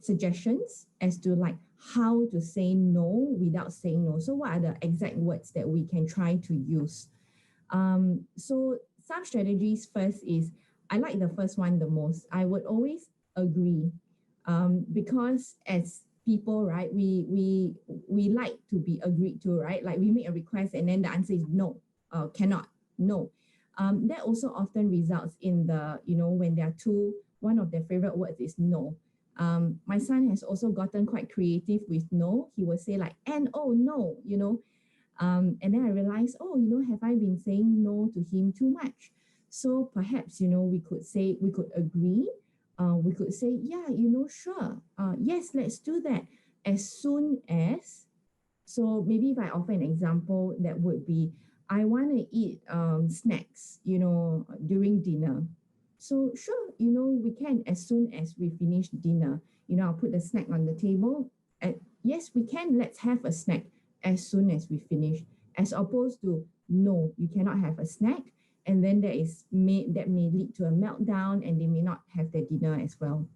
suggestions as to like how to say no without saying no. So what are the exact words that we can try to use? So some strategies first is, I like the first one the most. I would always agree, because as people, right, we like to be agreed to, right? Like we make a request and then the answer is no, cannot, no. That also often results in the, when there are two, one of their favorite words is no. My son has also gotten quite creative with no. He will say like, and oh no, and then I realized, have I been saying no to him too much? So perhaps, we could agree. We could say, yeah, sure. Yes, let's do that as soon as. So maybe if I offer an example, that would be, I want to eat snacks, during dinner. So sure, we can as soon as we finish dinner. I'll put the snack on the table. And yes, we can. Let's have a snack as soon as we finish, as opposed to no, you cannot have a snack, and then that may lead to a meltdown, and they may not have their dinner as well.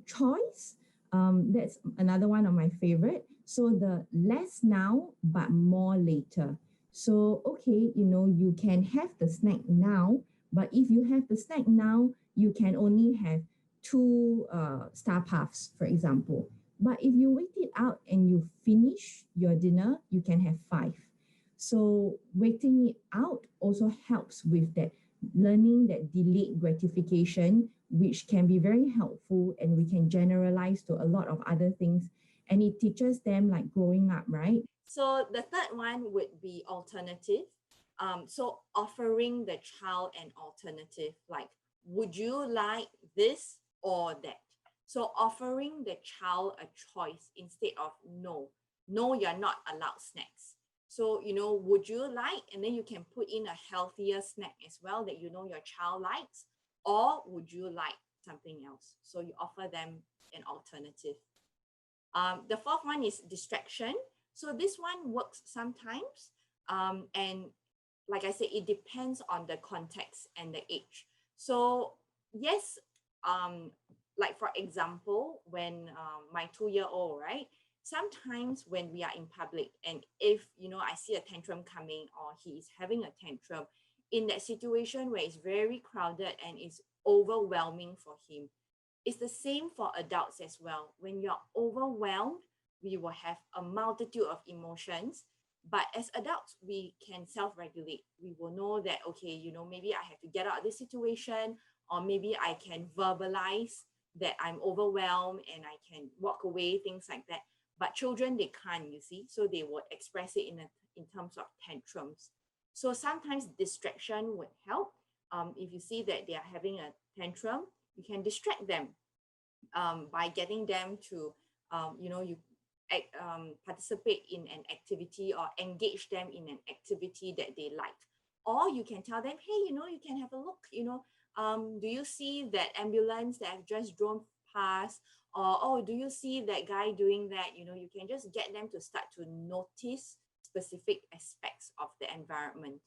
Choice, that's another one of my favorite. So the less now but more later. So okay, you can have the snack now, but if you have the snack now, you can only have two star puffs, for example. But if you wait it out and you finish your dinner, you can have 5. So waiting it out also helps with that, learning that delayed gratification, which can be very helpful, and we can generalize to a lot of other things. And it teaches them like growing up, right? So the third one would be alternative. So offering the child an alternative, like, would you like this or that? So offering the child a choice instead of no, you're not allowed snacks. So, would you like, and then you can put in a healthier snack as well that your child likes, or would you like something else? So you offer them an alternative. The fourth one is distraction. So this one works sometimes. And like I said, it depends on the context and the age. So yes, like for example, when my 2-year-old, right? Sometimes when we are in public, and if, I see a tantrum coming, or he is having a tantrum, in that situation where it's very crowded and it's overwhelming for him, it's the same for adults as well. When you're overwhelmed, we will have a multitude of emotions. But as adults, we can self-regulate. We will know that, okay, maybe I have to get out of this situation, or maybe I can verbalize that I'm overwhelmed and I can walk away, things like that. But children, they can't, you see, so they will express it in terms of tantrums. So sometimes distraction would help. If you see that they are having a tantrum, you can distract them by getting them to, participate in an activity, or engage them in an activity that they like. Or you can tell them, hey, you can have a look, do you see that ambulance that have just drove past? Or, oh, do you see that guy doing that? You can just get them to start to notice specific aspects of the environment.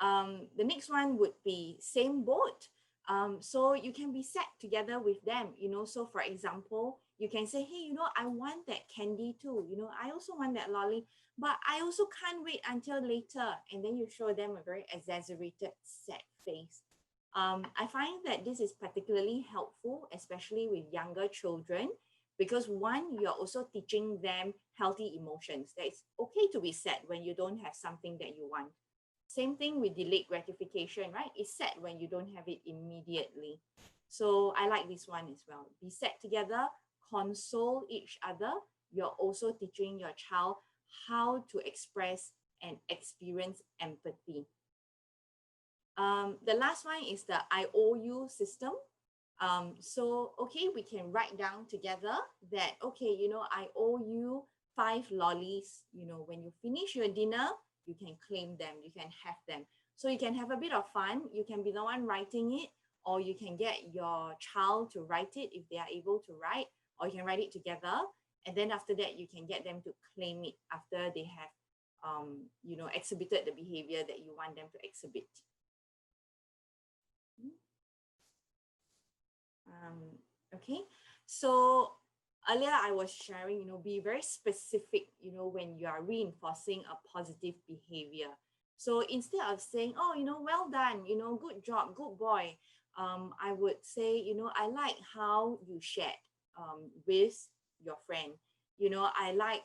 The next one would be same boat. So you can be sat together with them, so for example, you can say, hey, I want that candy too. I also want that lolly, but I also can't wait until later. And then you show them a very exaggerated, sad face. I find that this is particularly helpful, especially with younger children, because one, you're also teaching them healthy emotions. That it's okay to be sad when you don't have something that you want. Same thing with delayed gratification, right? It's sad when you don't have it immediately. So I like this one as well. Be sad together, console each other. You're also teaching your child how to express and experience empathy. The last one is the IOU system. So, okay, we can write down together that, okay, I owe you 5 lollies. When you finish your dinner, you can claim them, you can have them. So you can have a bit of fun. You can be the one writing it, or you can get your child to write it if they are able to write, or you can write it together. And then after that, you can get them to claim it after they have, exhibited the behavior that you want them to exhibit. Okay, so earlier I was sharing, be very specific, when you are reinforcing a positive behavior. So instead of saying, oh, well done, good job, good boy, I would say, I like how you shared with your friend. I like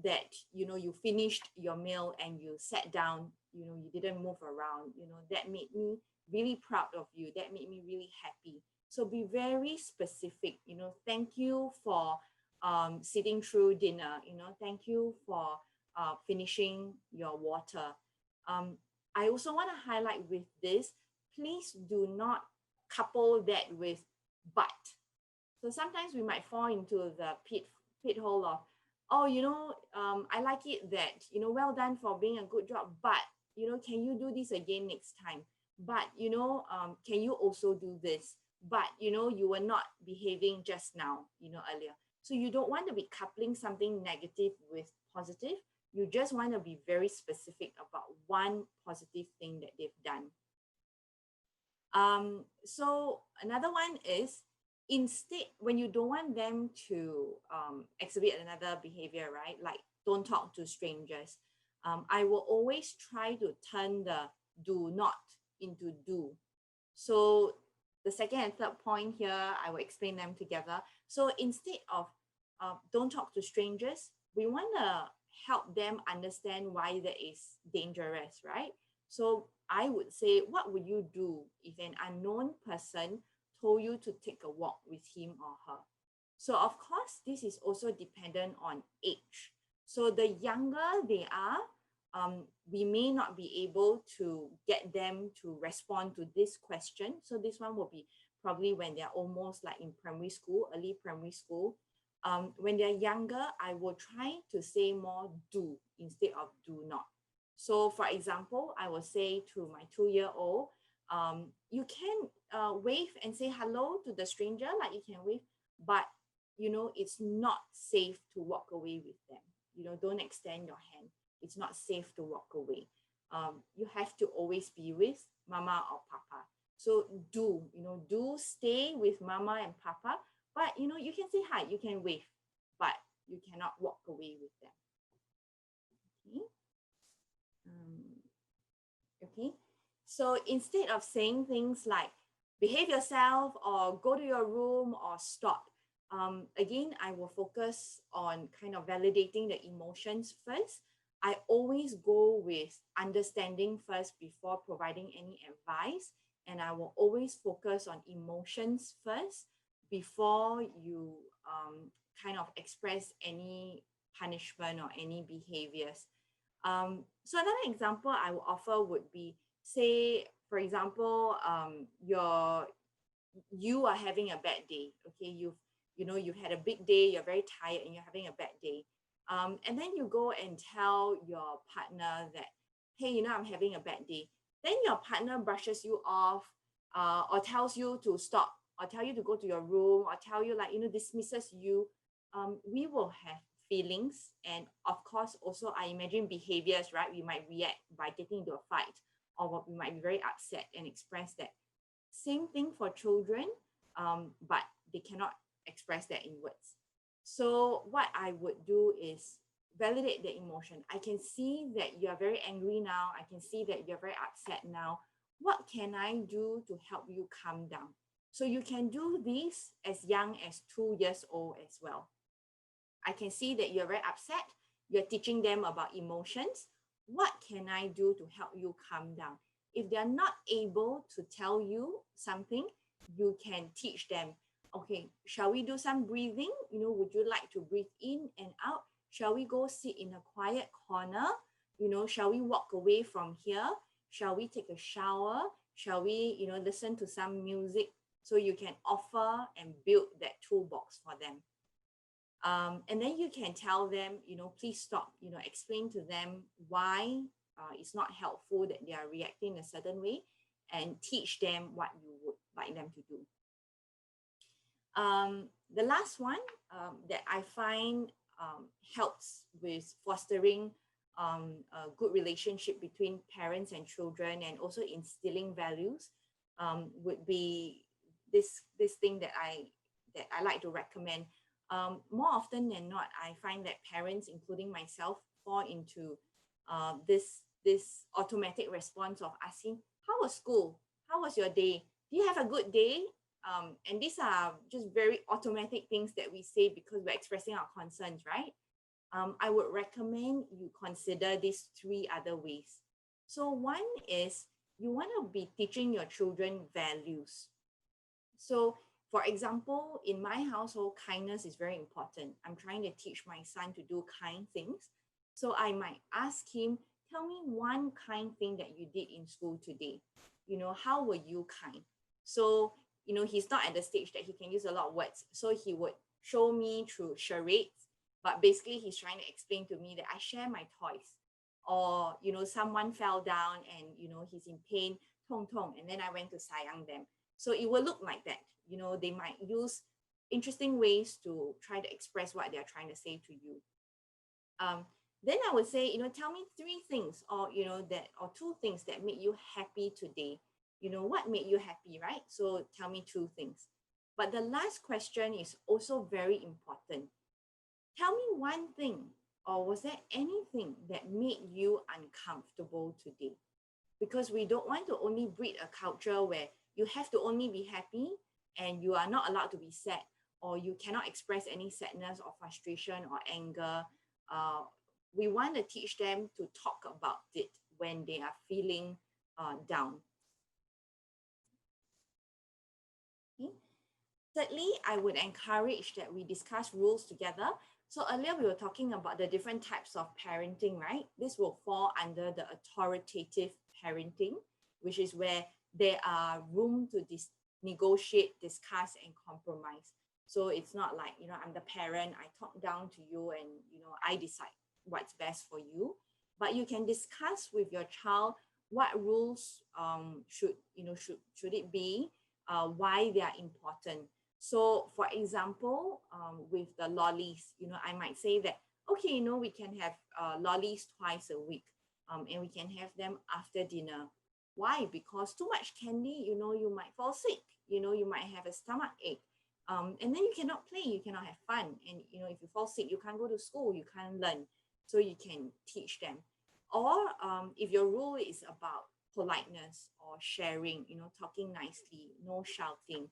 that, you finished your meal and you sat down, you didn't move around, that made me really proud of you. That made me really happy. So be very specific, thank you for sitting through dinner, thank you for finishing your water. I also want to highlight with this, please do not couple that with but. So sometimes we might fall into the pit hole of, oh, I like it that, well done for being a good job, but, can you do this again next time? But, can you also do this? But, you were not behaving just now, earlier. So you don't want to be coupling something negative with positive. You just want to be very specific about one positive thing that they've done. So another one is, instead, when you don't want them to exhibit another behavior, right? Like don't talk to strangers. I will always try to turn the do not into do. So the second and third point here, I will explain them together. So instead of don't talk to strangers, we want to help them understand why that is dangerous, right? So I would say, what would you do if an unknown person told you to take a walk with him or her? So of course, this is also dependent on age. So the younger they are, we may not be able to get them to respond to this question. So this one will be probably when they're almost like in primary school, early primary school. When they're younger, I will try to say more do instead of do not. So for example, I will say to my 2-year-old, you can wave and say hello to the stranger, like you can wave, but it's not safe to walk away with them. Don't extend your hand. It's not safe to walk away. You have to always be with mama or papa. So do stay with mama and papa, but you can say hi, you can wave, but you cannot walk away with them. Okay. So instead of saying things like behave yourself or go to your room or stop, again, I will focus on kind of validating the emotions first. I always go with understanding first before providing any advice. And I will always focus on emotions first before you kind of express any punishment or any behaviors. So another example I will offer would be, say, for example, you are having a bad day. Okay, you've had a big day, you're very tired, and you're having a bad day. And then you go and tell your partner that, hey, I'm having a bad day. Then your partner brushes you off, or tells you to stop, or tell you to go to your room, or tell you dismisses you. We will have feelings, and of course also I imagine behaviors, right? We might react by getting into a fight, or we might be very upset and express that. Same thing for children, but they cannot express that in words. So what I would do is validate the emotion. I can see that you are very angry now. I can see that you're very upset now. What can I do to help you calm down? So you can do this as young as 2 years old as well. I can see that you're very upset. You're teaching them about emotions. What can I do to help you calm down? If they're not able to tell you something, you can teach them, okay, shall we do some breathing? Would you like to breathe in and out? Shall we go sit in a quiet corner? Shall we walk away from here? Shall we take a shower? Shall we, listen to some music? So you can offer and build that toolbox for them. And then you can tell them, please stop, explain to them why it's not helpful that they are reacting in a certain way, and teach them what you would like them to do. The last one that I find helps with fostering a good relationship between parents and children, and also instilling values, would be this thing that I like to recommend. More often than not, I find that parents, including myself, fall into this automatic response of asking, "How was school? How was your day? Do you have a good day?" And these are just very automatic things that we say because we're expressing our concerns, right? I would recommend you consider these three other ways. So one is you want to be teaching your children values. So for example, in my household, kindness is very important. I'm trying to teach my son to do kind things. So I might ask him, tell me one kind thing that you did in school today. How were you kind? So, he's not at the stage that he can use a lot of words. So he would show me through charades, but basically he's trying to explain to me that I share my toys. Or, someone fell down and, he's in pain, tong tong, and then I went to sayang them. So it will look like that. They might use interesting ways to try to express what they're trying to say to you. Then I would say, tell me three things or two things that made you happy today. What made you happy, right? So tell me two things. But the last question is also very important. Tell me one thing, or was there anything that made you uncomfortable today? Because we don't want to only breed a culture where you have to only be happy and you are not allowed to be sad, or you cannot express any sadness or frustration or anger. We want to teach them to talk about it when they are feeling down. Okay. Thirdly, I would encourage that we discuss rules together. So earlier we were talking about the different types of parenting, right? This will fall under the authoritative parenting, which is where there are room to negotiate, discuss, and compromise. So it's not like, I'm the parent, I talk down to you and, I decide what's best for you. But you can discuss with your child what rules should it be, why they are important. So for example, with the lollies, I might say that, okay, we can have lollies twice a week, and we can have them after dinner. Why? Because too much candy, you might fall sick, you might have a stomach ache. And then you cannot play, you cannot have fun. And, if you fall sick, you can't go to school, you can't learn. So you can teach them. Or if your rule is about politeness or sharing, talking nicely, no shouting,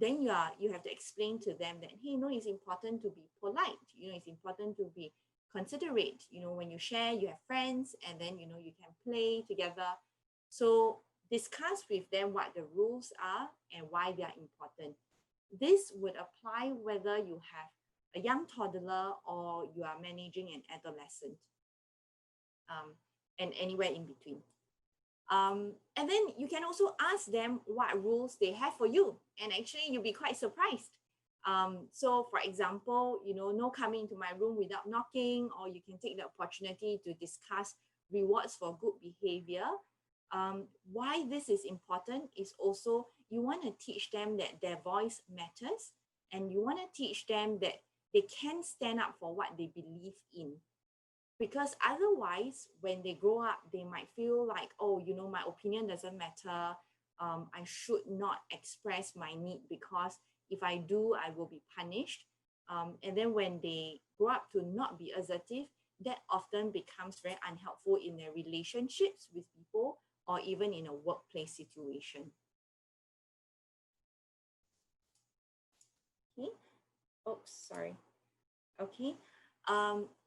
then you have to explain to them that, hey, it's important to be polite. It's important to be considerate. When you share, you have friends, and then, you can play together. So discuss with them what the rules are and why they are important. This would apply whether you have a young toddler or you are managing an adolescent, and anywhere in between. And then you can also ask them what rules they have for you. And actually, you'll be quite surprised. So for example, no coming into my room without knocking, or you can take the opportunity to discuss rewards for good behavior. Why this is important is also you want to teach them that their voice matters, and you want to teach them that they can stand up for what they believe in. Because otherwise, when they grow up, they might feel like, oh, my opinion doesn't matter. I should not express my need because if I do, I will be punished. And then when they grow up to not be assertive, that often becomes very unhelpful in their relationships with people or even in a workplace situation. Okay. Oops, sorry. Okay.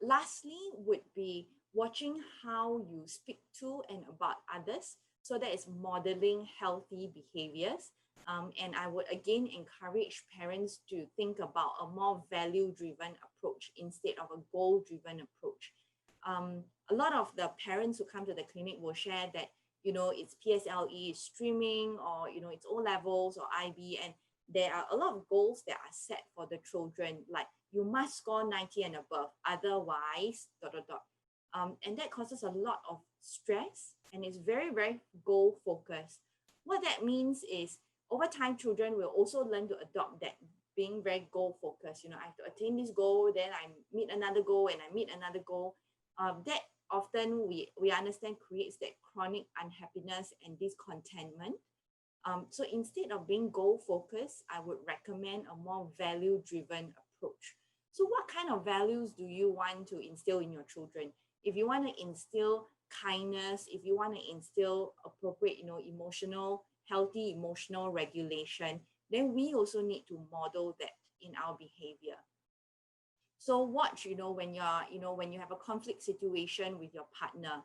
Lastly would be watching how you speak to and about others. So that is modeling healthy behaviors. And I would again encourage parents to think about a more value-driven approach instead of a goal-driven approach. A lot of the parents who come to the clinic will share that, it's PSLE, it's streaming, or, it's O-levels or IB, and there are a lot of goals that are set for the children, like you must score 90 and above, otherwise, ... And that causes a lot of stress, and it's very, very goal focused. What that means is over time, children will also learn to adopt that being very goal focused. I have to attain this goal, then I meet another goal, and I meet another goal. That often we understand creates that chronic unhappiness and discontentment. So instead of being goal focused, I would recommend a more value driven approach. So what kind of values do you want to instill in your children? If you want to instill kindness, if you want to instill appropriate, healthy emotional regulation, then we also need to model that in our behavior. So watch, when when you have a conflict situation with your partner,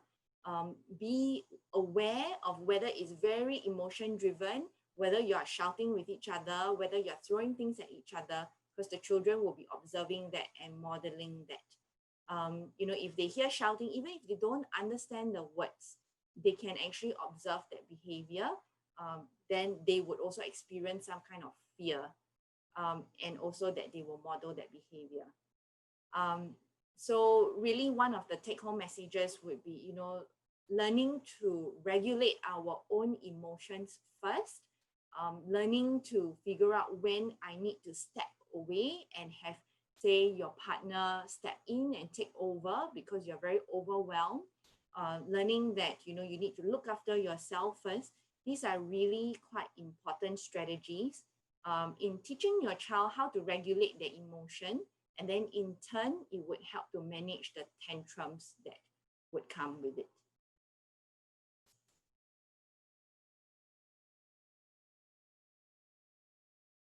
be aware of whether it's very emotion driven, whether you are shouting with each other, whether you're throwing things at each other, because the children will be observing that and modeling that. If they hear shouting, even if they don't understand the words, they can actually observe that behavior. Then they would also experience some kind of fear, and also that they will model that behavior. So really one of the take-home messages would be, learning to regulate our own emotions first, learning to figure out when I need to step away and have, say, your partner step in and take over because you're very overwhelmed, learning that, you need to look after yourself first. These are really quite important strategies in teaching your child how to regulate their emotion. And then in turn, it would help to manage the tantrums that would come with it.